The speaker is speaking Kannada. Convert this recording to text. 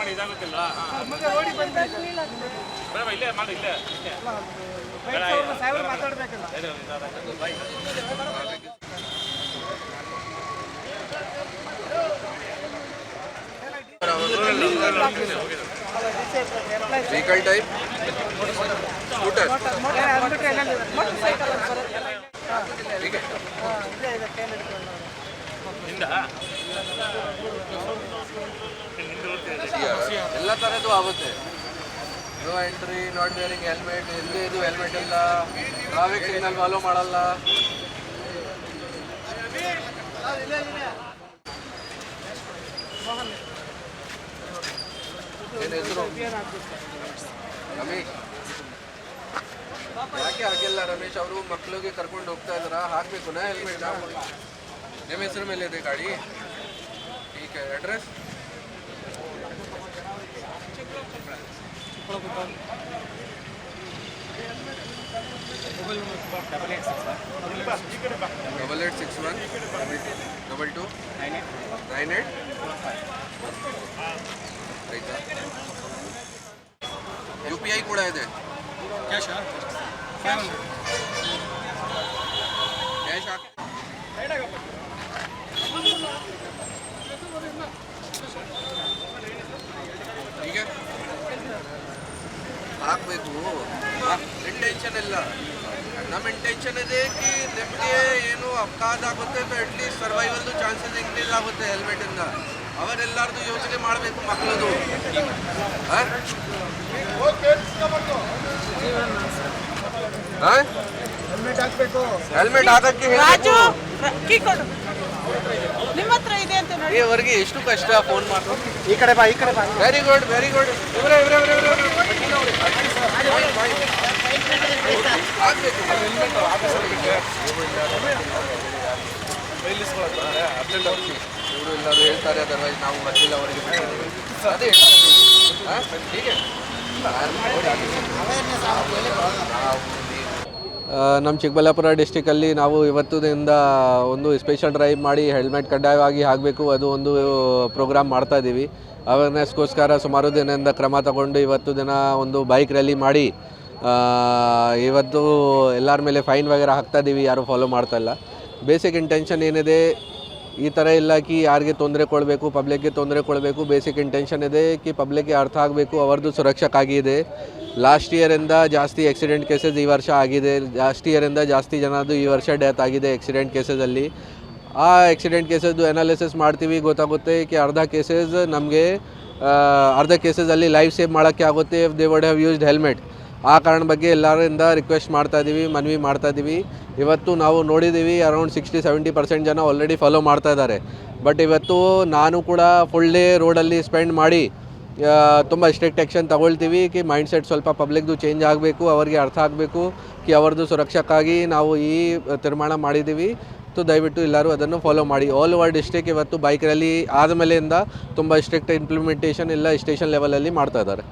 ಮಾಡಿ ಇದಾಗುತ್ತಿಲ್ಲ. ಇಲ್ಲೇ ಮಾಡಿ ಇಲ್ಲೇ ಮಾತಾಡ್ಬೇಕಲ್ಲ. vehicle type scooter ठीक है ಎಲ್ಲ ತರದ್ದು ಆಗುತ್ತೆ. No entry, not wearing helmet, ಎಲ್ಲಿ ಇದು ಹೆಲ್ಮೆಟ್ ಇಲ್ಲ, ಟ್ರಾಫಿಕ್ ಸಿಗ್ನಲ್ ಫಾಲೋ ಮಾಡಲ್ಲ. ಏನು ಹೆಸರು? ರಮೇಶ್. ಯಾಕೆ ಹಾಕಿಲ್ಲ ರಮೇಶ್ ಅವರು? ಮಕ್ಕಳಿಗೆ ಕರ್ಕೊಂಡು ಹೋಗ್ತಾ ಇದ್ದಾರಾ? ಹಾಕಬೇಕು ನಾ ಹೆಲ್ಮೆಟ್? ನಿಮ್ಮ ಹೆಸರು ಮೇಲೆ ಇದೆ ಗಾಡಿ. ठीक है, एड्रेस डबल 861 ಆಯ್ತಾ? UPI ಕೂಡ ಇದೆ. ಕ್ಯಾಶ್ ಹಾಕಿ. ಈಗ ಹಾಕಬೇಕು. ಇಂಟೆನ್ಷನ್ ಇಲ್ಲ. ನಮ್ಮ ಇಂಟೆನ್ಷನ್ ಇದೆ ಕಿ ನಿಮಗೆ ಏನು ಅಪಘಾತ ಆಗುತ್ತೆ तो ಅಟ್ಲೀಸ್ಟ್ ಸರ್ವೈವಲ್ದು ಚಾನ್ಸಸ್ ಇನ್ಕ್ರೀಸ್ ಆಗುತ್ತೆ ಹೆಲ್ಮೆಟಿಂದ. ಅವರೆಲ್ಲರದು ಯೋಚನೆ ಮಾಡಬೇಕು ಮಕ್ಕಳದು. ಹೆಲ್ಮೆಟ್ ಹಾಕಕ್ಕೆ ನಿಮ್ಮ ಹತ್ರ ಇದೆ ಅಂತ ನೋಡಿ. ಅವರಿಗೆ ಎಷ್ಟು ಕಷ್ಟ ಫೋನ್ ಮಾಡಿ. ಈ ಕಡೆ ಬಾ, ಈ ಕಡೆ ಬಾ. Very good, very good. ಇವರು ಎಲ್ಲರೂ ಹೇಳ್ತಾರೆ, ಅದರ್ವೈಸ್ ನಾವು ಗೊತ್ತಿಲ್ಲ ಅವರಿಗೆ. ಅದೇ ಹೀಗೆ ನಮ್ಮ ಚಿಕ್ಕಬಳ್ಳಾಪುರ ಡಿಸ್ಟಿಕಲ್ಲಿ ನಾವು ಇವತ್ತಿನಿಂದ ಒಂದು ಸ್ಪೆಷಲ್ ಡ್ರೈವ್ ಮಾಡಿ ಹೆಲ್ಮೆಟ್ ಕಡ್ಡಾಯವಾಗಿ ಹಾಕಬೇಕು, ಅದು ಒಂದು ಪ್ರೋಗ್ರಾಮ್ ಮಾಡ್ತಾಯಿದ್ದೀವಿ. ಅವೇರ್ನೆಸ್ಗೋಸ್ಕರ ಸುಮಾರು ದಿನದಿಂದ ಕ್ರಮ ತಗೊಂಡು ಇವತ್ತು ದಿನ ಒಂದು ಬೈಕ್ ರ್ಯಾಲಿ ಮಾಡಿ ಇವತ್ತು ಎಲ್ಲರ ಮೇಲೆ ಫೈನ್ ವಗೇರ ಹಾಕ್ತಾಯಿದ್ದೀವಿ. ಯಾರು ಫಾಲೋ ಮಾಡ್ತಾಯಿಲ್ಲ. ಬೇಸಿಕ್ ಇಂಟೆನ್ಷನ್ ಏನಿದೆ, ಈ ಥರ ಇಲ್ಲ ಕಿ ಯಾರಿಗೆ ತೊಂದರೆ ಕೊಡಬೇಕು, ಪಬ್ಲಿಕ್ಗೆ ತೊಂದರೆ ಕೊಡಬೇಕು. ಬೇಸಿಕ್ ಇಂಟೆನ್ಷನ್ ಇದೆ ಕಿ ಪಬ್ಲಿಕ್ಗೆ ಅರ್ಥ ಆಗಬೇಕು, ಅವ್ರದ್ದು ಸುರಕ್ಷಕ್ಕಾಗಿದೆ. ಲಾಸ್ಟ್ ಇಯರಿಂದ ಜಾಸ್ತಿ ಆಕ್ಸಿಡೆಂಟ್ ಕೇಸಸ್ ಈ ವರ್ಷ ಆಗಿದೆ. ಲಾಸ್ಟ್ ಇಯರಿಂದ ಜಾಸ್ತಿ ಜನದ್ದು ಈ ವರ್ಷ ಡೆತ್ ಆಗಿದೆ ಆಕ್ಸಿಡೆಂಟ್ ಕೇಸಸಲ್ಲಿ. ಆ ಆಕ್ಸಿಡೆಂಟ್ ಕೇಸಸ್ದು ಅನಾಲಿಸಿಸ್ ಮಾಡ್ತೀವಿ, ಗೊತ್ತಾಗುತ್ತೆ ಕಿ ಅರ್ಧ ಕೇಸಸಲ್ಲಿ ಲೈಫ್ ಸೇವ್ ಮಾಡೋಕ್ಕೆ ಆಗುತ್ತೆ if they would have used helmet. ಆ ಕಾರಣ ಬಗ್ಗೆ ಎಲ್ಲರಿಂದ ರಿಕ್ವೆಸ್ಟ್ ಮಾಡ್ತಾಯಿದ್ದೀವಿ, ಮನವಿ ಮಾಡ್ತಾಯಿದ್ದೀವಿ. ಇವತ್ತು ನಾವು ನೋಡಿದ್ದೀವಿ ಅರೌಂಡ್ 60-70% ಜನ ಆಲ್ರೆಡಿ ಫಾಲೋ ಮಾಡ್ತಾ ಇದ್ದಾರೆ. ಬಟ್ ಇವತ್ತು ನಾನು ಕೂಡ ಫುಲ್ ಡೇ ರೋಡಲ್ಲಿ ಸ್ಪೆಂಡ್ ಮಾಡಿ ತುಂಬ ಸ್ಟ್ರಿಕ್ಟ್ ಆ್ಯಕ್ಷನ್ ತಗೊಳ್ತೀವಿ ಕಿ ಮೈಂಡ್ಸೆಟ್ ಸ್ವಲ್ಪ ಪಬ್ಲಿಕ್ದು ಚೇಂಜ್ ಆಗಬೇಕು, ಅವರಿಗೆ ಅರ್ಥ ಆಗಬೇಕು ಕಿ ಅವ್ರದ್ದು ಸುರಕ್ಷಕ್ಕಾಗಿ ನಾವು ಈ ತೀರ್ಮಾನ ಮಾಡಿದ್ದೀವಿ. ದಯವಿಟ್ಟು ಎಲ್ಲರೂ ಅದನ್ನು ಫಾಲೋ ಮಾಡಿ. ಆಲ್ ಓವರ್ ಡಿಸ್ಟ್ರಿಕ್ಟ್ ಇವತ್ತು ಬೈಕ್ ರ್ಯಾಲಿ ಆದಮೇಲೆಯಿಂದ ತುಂಬ ಸ್ಟ್ರಿಕ್ಟ್ ಇಂಪ್ಲಿಮೆಂಟೇಷನ್ ಎಲ್ಲ ಸ್ಟೇಷನ್ ಲೆವೆಲಲ್ಲಿ ಮಾಡ್ತಾ ಇದ್ದಾರೆ.